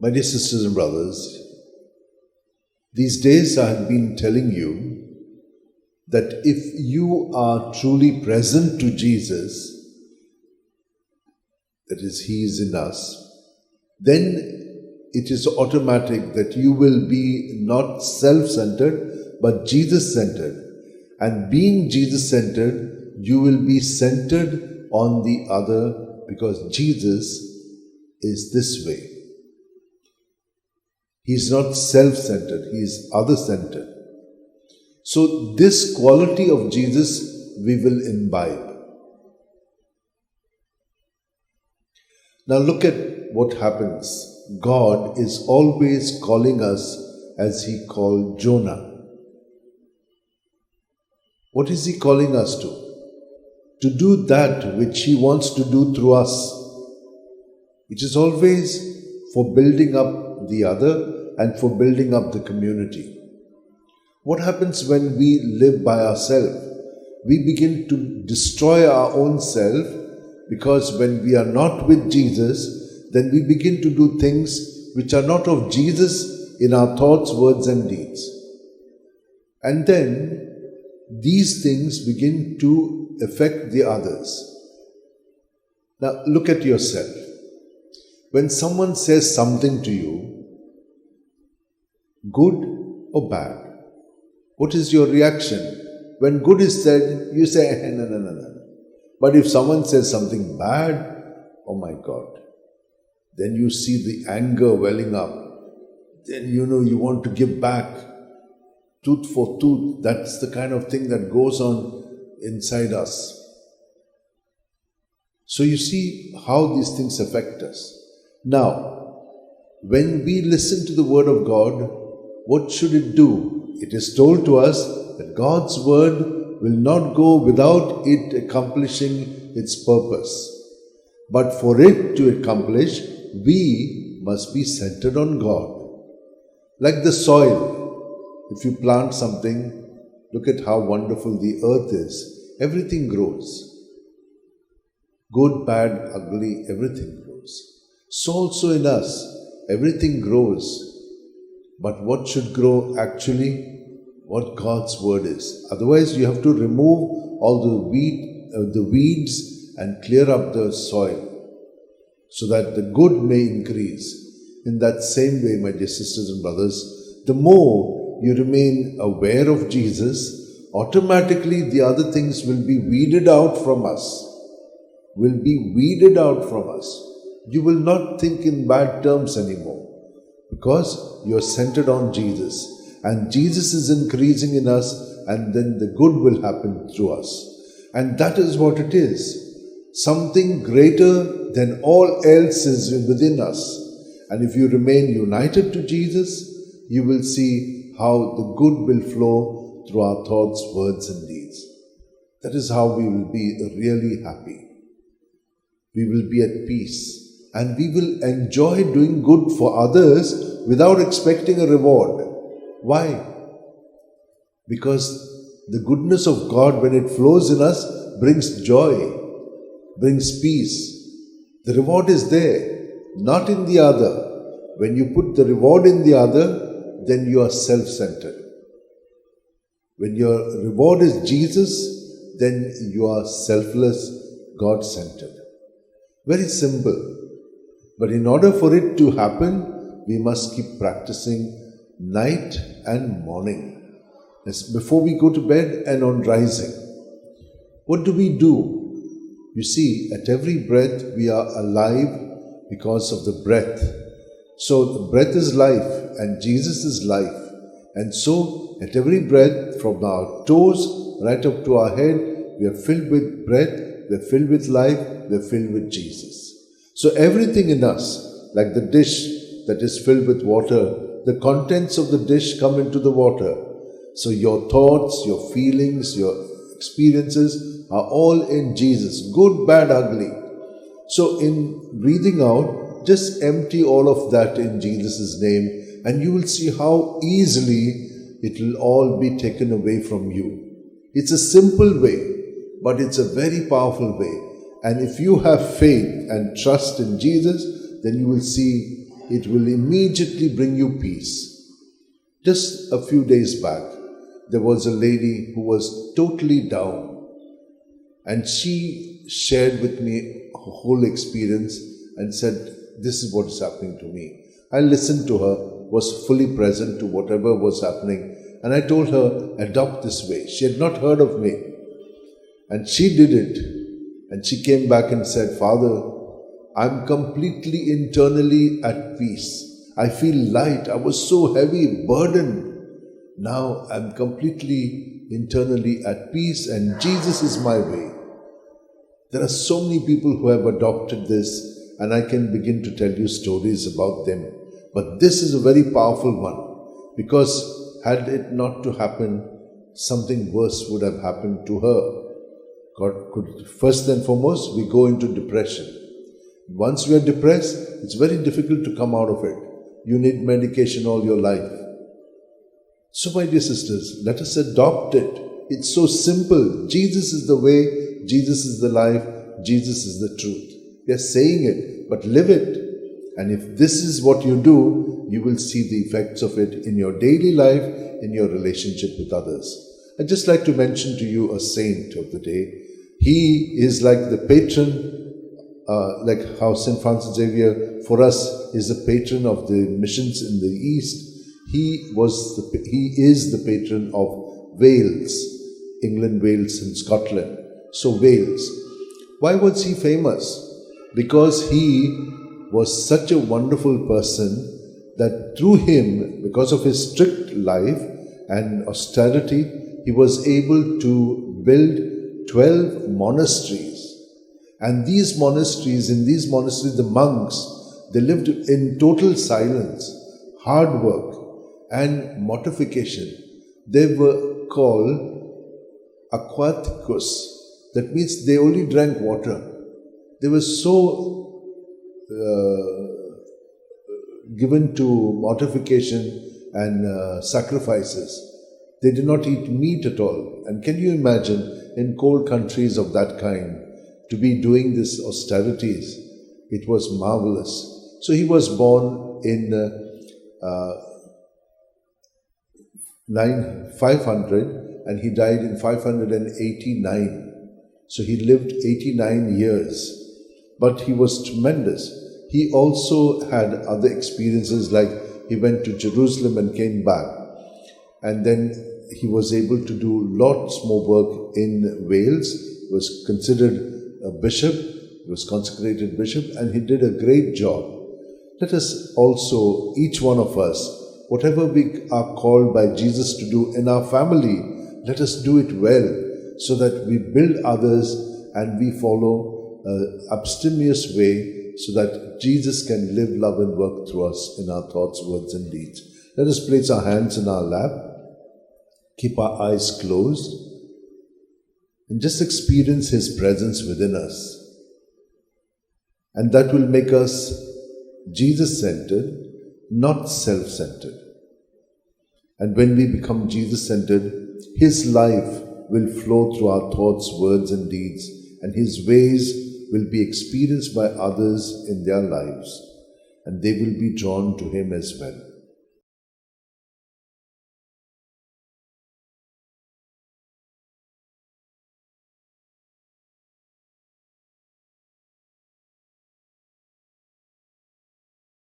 My dear sisters and brothers, these days I have been telling you that if you are truly present to Jesus, that is, He is in us, then it is automatic that you will be not self-centered but Jesus-centered. And being Jesus-centered, you will be centered on the other because Jesus is this way. He is not self-centered, He is other-centered. So this quality of Jesus we will imbibe. Now look at what happens. God is always calling us as He called Jonah. What is He calling us to? To do that which He wants to do through us. It is always for building up the other and for building up the community. What happens when we live by ourselves? We begin to destroy our own self, because when we are not with Jesus, then we begin to do things which are not of Jesus in our thoughts, words and deeds. And then these things begin to affect the others. Now look at yourself. When someone says something to you, good or bad, what is your reaction? When good is said, you say, no. But if someone says something bad, oh my God, then you see the anger welling up. Then you want to give back, tooth for tooth. That's the kind of thing that goes on inside us. So you see how these things affect us. Now, when we listen to the word of God, what should it do? It is told to us that God's word will not go without it accomplishing its purpose. But for it to accomplish, we must be centered on God. Like the soil, if you plant something, look at how wonderful the earth is. Everything grows. Good, bad, ugly, everything grows. So also in us, everything grows. But what should grow actually? What God's word is. Otherwise, you have to remove all the weeds and clear up the soil so that the good may increase. In that same way, my dear sisters and brothers, the more you remain aware of Jesus, automatically the other things will be weeded out from us. You will not think in bad terms anymore because you are centered on Jesus. And Jesus is increasing in us, and then the good will happen through us. And that is what it is. Something greater than all else is within us. And if you remain united to Jesus, you will see how the good will flow through our thoughts, words and deeds. That is how we will be really happy. We will be at peace. And we will enjoy doing good for others without expecting a reward. Why? Because the goodness of God, when it flows in us, brings joy, brings peace. The reward is there, not in the other. When you put the reward in the other, then you are self-centered. When your reward is Jesus, then you are selfless, God-centered. Very simple. But in order for it to happen, we must keep practicing night and morning. Before we go to bed and on rising. What do? You see, at every breath we are alive because of the breath. So the breath is life and Jesus is life. And so at every breath, from our toes right up to our head, we are filled with breath, we are filled with life, we are filled with Jesus. So everything in us, like the dish that is filled with water, the contents of the dish come into the water. So your thoughts, your feelings, your experiences are all in Jesus. Good, bad, ugly. So in breathing out, just empty all of that in Jesus' name, and you will see how easily it will all be taken away from you. It's a simple way, but it's a very powerful way. And if you have faith and trust in Jesus, then you will see it will immediately bring you peace. Just a few days back, there was a lady who was totally down, and she shared with me her whole experience and said, this is what is happening to me. I listened to her, was fully present to whatever was happening, and I told her, adopt this way. She had not heard of me. And she did it. And she came back and said, Father, I'm completely internally at peace. I feel light. I was so heavy, burdened. Now I'm completely internally at peace, and Jesus is my way. There are so many people who have adopted this, and I can begin to tell you stories about them. But this is a very powerful one, because had it not to happen, something worse would have happened to her. God could, first and foremost, we go into depression. Once we are depressed, it's very difficult to come out of it. You need medication all your life. So my dear sisters, let us adopt it. It's so simple. Jesus is the way, Jesus is the life, Jesus is the truth. We are saying it, but live it. And if this is what you do, you will see the effects of it in your daily life, in your relationship with others. I'd just like to mention to you a saint of the day. He is like the patron, like how St. Francis Xavier for us is the patron of the missions in the East. He is the patron of Wales, England, Wales and Scotland. So Wales. Why was he famous? Because he was such a wonderful person that through him, because of his strict life and austerity, he was able to build 12 monasteries. And in these monasteries, the monks, they lived in total silence, hard work and mortification. They were called aquaticus. That means they only drank water. They were so given to mortification and sacrifices. They did not eat meat at all. And can you imagine, in cold countries of that kind, to be doing this austerities? It was marvelous. So he was born in 500 and he died in 589. So he lived 89 years. But he was tremendous. He also had other experiences, like he went to Jerusalem and came back. And then he was able to do lots more work in Wales. He was considered a bishop, he was consecrated bishop, and he did a great job. Let us also, each one of us, whatever we are called by Jesus to do in our family, let us do it well, so that we build others and we follow an abstemious way, so that Jesus can live, love and work through us in our thoughts, words and deeds. Let us place our hands in our lap, keep our eyes closed, and just experience His presence within us. And that will make us Jesus-centered, not self-centered. And when we become Jesus-centered, His life will flow through our thoughts, words and deeds, and His ways will be experienced by others in their lives, and they will be drawn to Him as well.